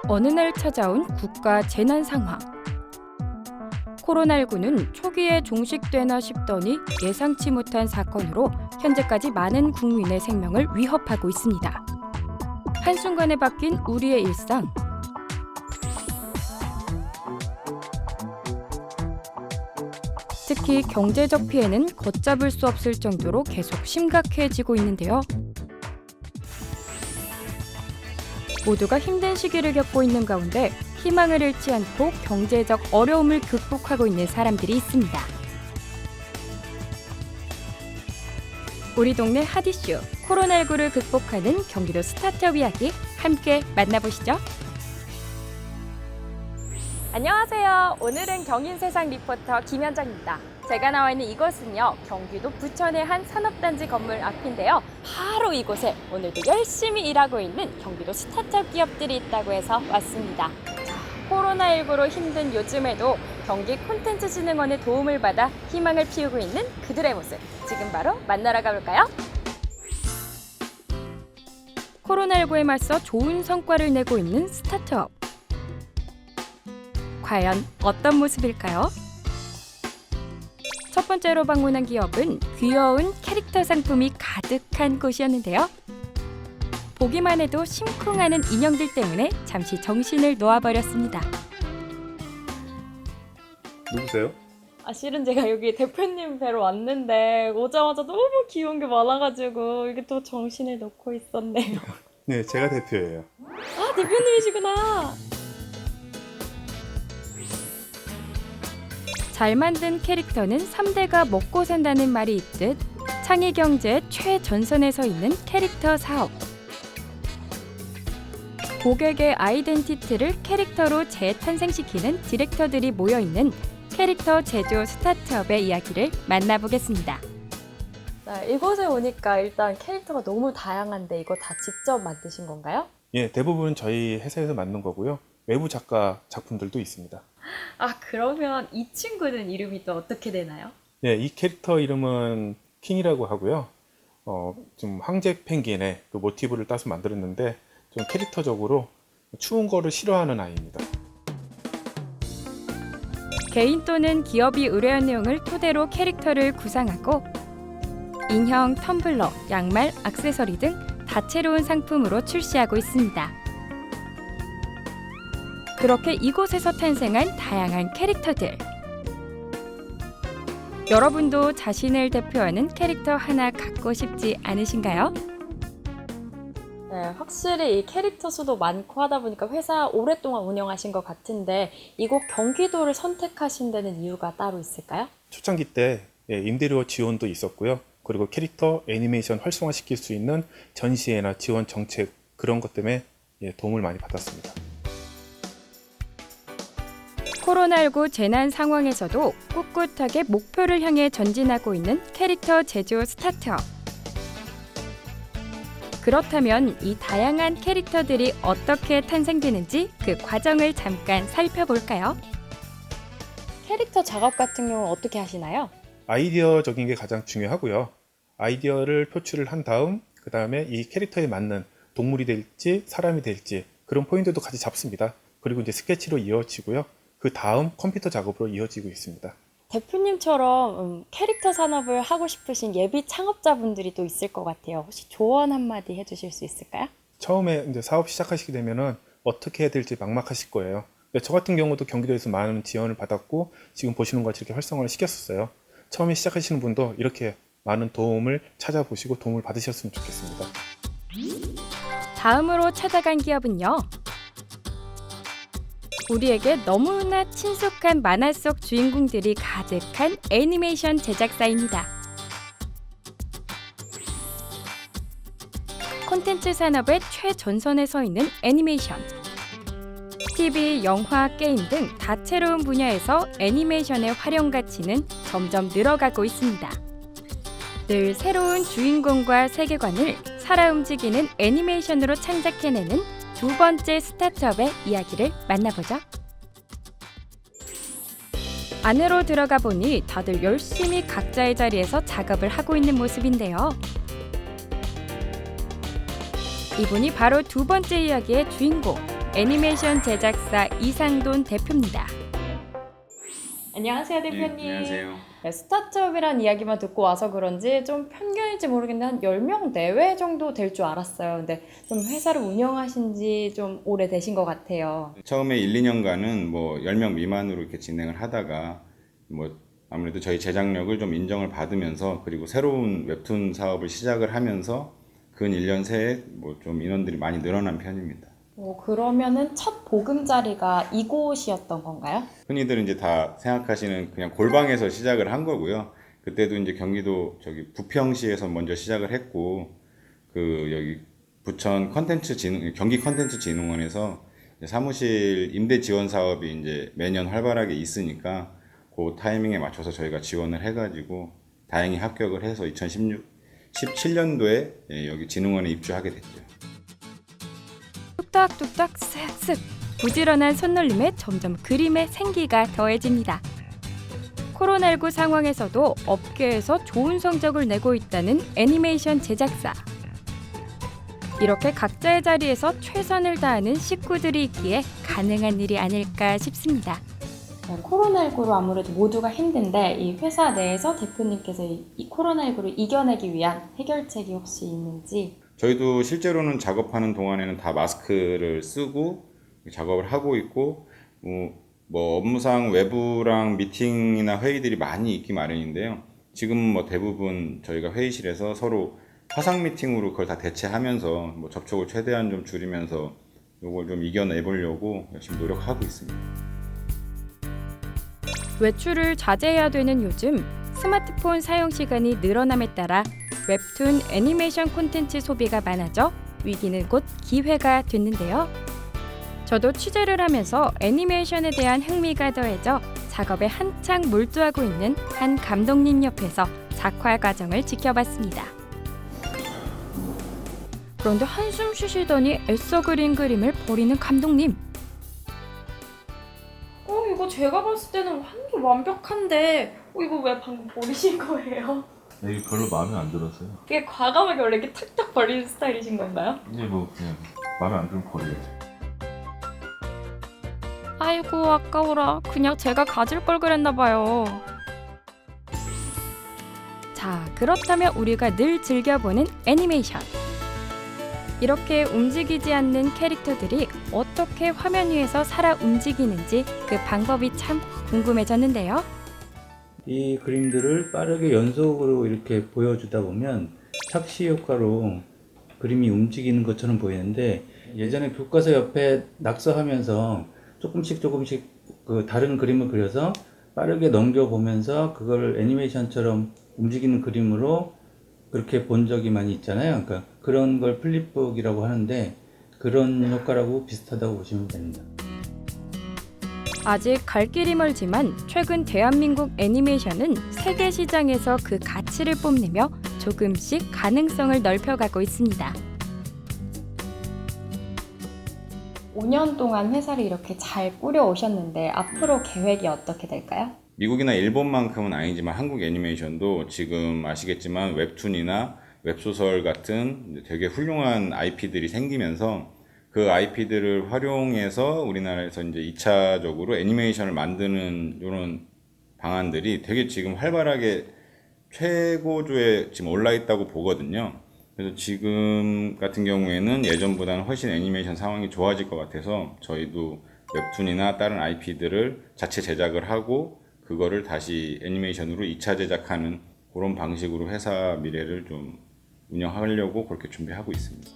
어느 날 찾아온 국가 재난 상황. 코로나19는 초기에 종식되나 싶더니 예상치 못한 사건으로 현재까지 많은 국민의 생명을 위협하고 있습니다. 한순간에 바뀐 우리의 일상. 특히 경제적 피해는 걷잡을 수 없을 정도로 계속 심각해지고 있는데요. 모두가 힘든 시기를 겪고 있는 가운데 희망을 잃지 않고 경제적 어려움을 극복하고 있는 사람들이 있습니다. 우리 동네 핫 이슈, 코로나19를 극복하는 경기도 스타트업 이야기 함께 만나보시죠. 안녕하세요. 오늘은 경인세상 리포터 김현정입니다. 제가 나와 있는 이곳은요, 경기도 부천의 한 산업단지 건물 앞인데요. 바로 이곳에 오늘도 열심히 일하고 있는 경기도 스타트업 기업들이 있다고 해서 왔습니다. 자, 코로나19로 힘든 요즘에도 경기콘텐츠진흥원의 도움을 받아 희망을 피우고 있는 그들의 모습, 지금 바로 만나러 가볼까요? 코로나19에 맞서 좋은 성과를 내고 있는 스타트업. 과연 어떤 모습일까요? 첫 번째로 방문한 기업은 귀여운 캐릭터 상품이 가득한 곳이었는데요. 보기만 해도 심쿵하는 인형들 때문에 잠시 정신을 놓아버렸습니다. 누구세요? 실은 제가 여기 대표님 뵈러 왔는데 오자마자 너무 귀여운 게 많아가지고 이게 또 정신을 놓고 있었네요. 네, 제가 대표예요. 아, 대표님이시구나. 잘 만든 캐릭터는 3대가 먹고 산다는 말이 있듯 창의 경제의 최전선에 서 있는 캐릭터 사업. 고객의 아이덴티티를 캐릭터로 재탄생시키는 디렉터들이 모여있는 캐릭터 제조 스타트업의 이야기를 만나보겠습니다. 네, 이곳에 오니까 일단 캐릭터가 너무 다양한데 이거 다 직접 만드신 건가요? 예, 대부분 저희 회사에서 만든 거고요. 외부 작가 작품들도 있습니다. 아, 그러면 이 친구는 이름이 또 어떻게 되나요? 예, 이 캐릭터 이름은 킹이라고 하고요. 좀 황제 펭귄의 그 모티브를 따서 만들었는데 좀 캐릭터적으로 추운 거를 싫어하는 아이입니다. 개인 또는 기업이 의뢰한 내용을 토대로 캐릭터를 구상하고 인형, 텀블러, 양말, 액세서리 등 다채로운 상품으로 출시하고 있습니다. 그렇게 이곳에서 탄생한 다양한 캐릭터들. 여러분도 자신을 대표하는 캐릭터 하나 갖고 싶지 않으신가요? 네, 확실히 이 캐릭터 수도 많고 하다 보니까 회사 오랫동안 운영하신 것 같은데 이곳 경기도를 선택하신 데는 이유가 따로 있을까요? 초창기 때 임대료 지원도 있었고요. 그리고 캐릭터 애니메이션 활성화시킬 수 있는 전시회나 지원 정책 그런 것 때문에 도움을 많이 받았습니다. 코로나19 재난 상황에서도 꿋꿋하게 목표를 향해 전진하고 있는 캐릭터 제조 스타트업. 그렇다면 이 다양한 캐릭터들이 어떻게 탄생되는지 그 과정을 잠깐 살펴볼까요? 캐릭터 작업 같은 경우는 어떻게 하시나요? 아이디어적인 게 가장 중요하고요. 아이디어를 표출을 한 다음 그 다음에 이 캐릭터에 맞는 동물이 될지 사람이 될지 그런 포인트도 같이 잡습니다. 그리고 이제 스케치로 이어지고요. 그 다음 컴퓨터 작업으로 이어지고 있습니다. 대표님처럼 캐릭터 산업을 하고 싶으신 예비 창업자분들이 또 있을 것 같아요. 혹시 조언 한마디 해주실 수 있을까요? 처음에 이제 사업 시작하시게 되면은 어떻게 해야 될지 막막하실 거예요. 저 같은 경우도 경기도에서 많은 지원을 받았고 지금 보시는 것처럼 이렇게 활성화를 시켰었어요. 처음에 시작하시는 분도 이렇게 많은 도움을 찾아보시고 도움을 받으셨으면 좋겠습니다. 다음으로 찾아간 기업은요. 우리에게 너무나 친숙한 만화 속 주인공들이 가득한 애니메이션 제작사입니다. 콘텐츠 산업의 최전선에 서 있는 애니메이션. TV, 영화, 게임 등 다채로운 분야에서 애니메이션의 활용 가치는 점점 늘어가고 있습니다. 늘 새로운 주인공과 세계관을 살아 움직이는 애니메이션으로 창작해내는 두 번째 스타트업의 이야기를 만나보죠. 안으로 들어가 보니 다들 열심히 각자의 자리에서 작업을 하고 있는 모습인데요. 이분이 바로 두 번째 이야기의 주인공, 애니메이션 제작사 이상돈 대표입니다. 안녕하세요, 대표님. 네, 안녕하세요. 네, 스타트업이란 이야기만 듣고 와서 그런지 좀 편견일지 모르겠는데 한 10명 내외 정도 될 줄 알았어요. 근데 좀 회사를 운영하신 지 좀 오래되신 것 같아요. 처음에 1, 2년간은 뭐 10명 미만으로 이렇게 진행을 하다가 뭐 아무래도 저희 제작력을 좀 인정을 받으면서 그리고 새로운 웹툰 사업을 시작을 하면서 근 1년 새에 뭐 좀 인원들이 많이 늘어난 편입니다. 그러면은 첫 보금자리가 이곳이었던 건가요? 흔히들 이제 다 생각하시는 그냥 골방에서 시작을 한 거고요. 그때도 이제 경기도 저기 부평시에서 먼저 시작을 했고 그 여기 부천 경기 컨텐츠진흥원에서 사무실 임대 지원 사업이 이제 매년 활발하게 있으니까 그 타이밍에 맞춰서 저희가 지원을 해가지고 다행히 합격을 해서 2017년도에 여기 진흥원에 입주하게 됐죠. 뚝딱뚝딱 쓱쓱 부지런한 손놀림에 점점 그림의 생기가 더해집니다. 코로나19 상황에서도 업계에서 좋은 성적을 내고 있다는 애니메이션 제작사. 이렇게 각자의 자리에서 최선을 다하는 식구들이 있기에 가능한 일이 아닐까 싶습니다. 코로나19로 아무래도 모두가 힘든데 이 회사 내에서 대표님께서 이 코로나19를 이겨내기 위한 해결책이 혹시 있는지? 저희도 실제로는 작업하는 동안에는 다 마스크를 쓰고 작업을 하고 있고 뭐 업무상 외부랑 미팅이나 회의들이 많이 있기 마련인데요. 지금 뭐 대부분 저희가 회의실에서 서로 화상 미팅으로 그걸 다 대체하면서 뭐 접촉을 최대한 좀 줄이면서 이걸 좀 이겨내보려고 열심히 노력하고 있습니다. 외출을 자제해야 되는 요즘 스마트폰 사용 시간이 늘어남에 따라 웹툰 애니메이션 콘텐츠 소비가 많아져 위기는 곧 기회가 됐는데요. 저도 취재를 하면서 애니메이션에 대한 흥미가 더해져 작업에 한창 몰두하고 있는 한 감독님 옆에서 작화 과정을 지켜봤습니다. 그런데 한숨 쉬시더니 애써 그린 그림을 버리는 감독님. 이거 제가 봤을 때는 완벽한데 이거 왜 방금 버리신 거예요? 이게 별로 마음에 안 들었어요. 이게 과감하게 원래 이렇게 탁탁 버리는 스타일이신 건가요? 이제 뭐 그냥 마음에 안 들면 버려야지. 아이고 아까워라. 그냥 제가 가질 걸 그랬나 봐요. 자, 그렇다면 우리가 늘 즐겨보는 애니메이션. 이렇게 움직이지 않는 캐릭터들이 어떻게 화면 위에서 살아 움직이는지 그 방법이 참 궁금해졌는데요. 이 그림들을 빠르게 연속으로 이렇게 보여주다 보면 착시 효과로 그림이 움직이는 것처럼 보이는데 예전에 교과서 옆에 낙서하면서 조금씩 그 다른 그림을 그려서 빠르게 넘겨보면서 그걸 애니메이션처럼 움직이는 그림으로 그렇게 본 적이 많이 있잖아요. 그러니까 그런 걸 플립북이라고 하는데 그런 효과라고 비슷하다고 보시면 됩니다. 아직 갈 길이 멀지만 최근 대한민국 애니메이션은 세계 시장에서 그 가치를 뽐내며 조금씩 가능성을 넓혀가고 있습니다. 5년 동안 회사를 이렇게 잘 꾸려오셨는데 앞으로 계획이 어떻게 될까요? 미국이나 일본만큼은 아니지만 한국 애니메이션도 지금 아시겠지만 웹툰이나 웹소설 같은 되게 훌륭한 IP들이 생기면서 그 IP들을 활용해서 우리나라에서 이제 2차적으로 애니메이션을 만드는 이런 방안들이 되게 지금 활발하게 최고조에 지금 올라 있다고 보거든요. 그래서 지금 같은 경우에는 예전보다는 훨씬 애니메이션 상황이 좋아질 것 같아서 저희도 웹툰이나 다른 IP들을 자체 제작을 하고 그거를 다시 애니메이션으로 2차 제작하는 그런 방식으로 회사 미래를 좀 운영하려고 그렇게 준비하고 있습니다.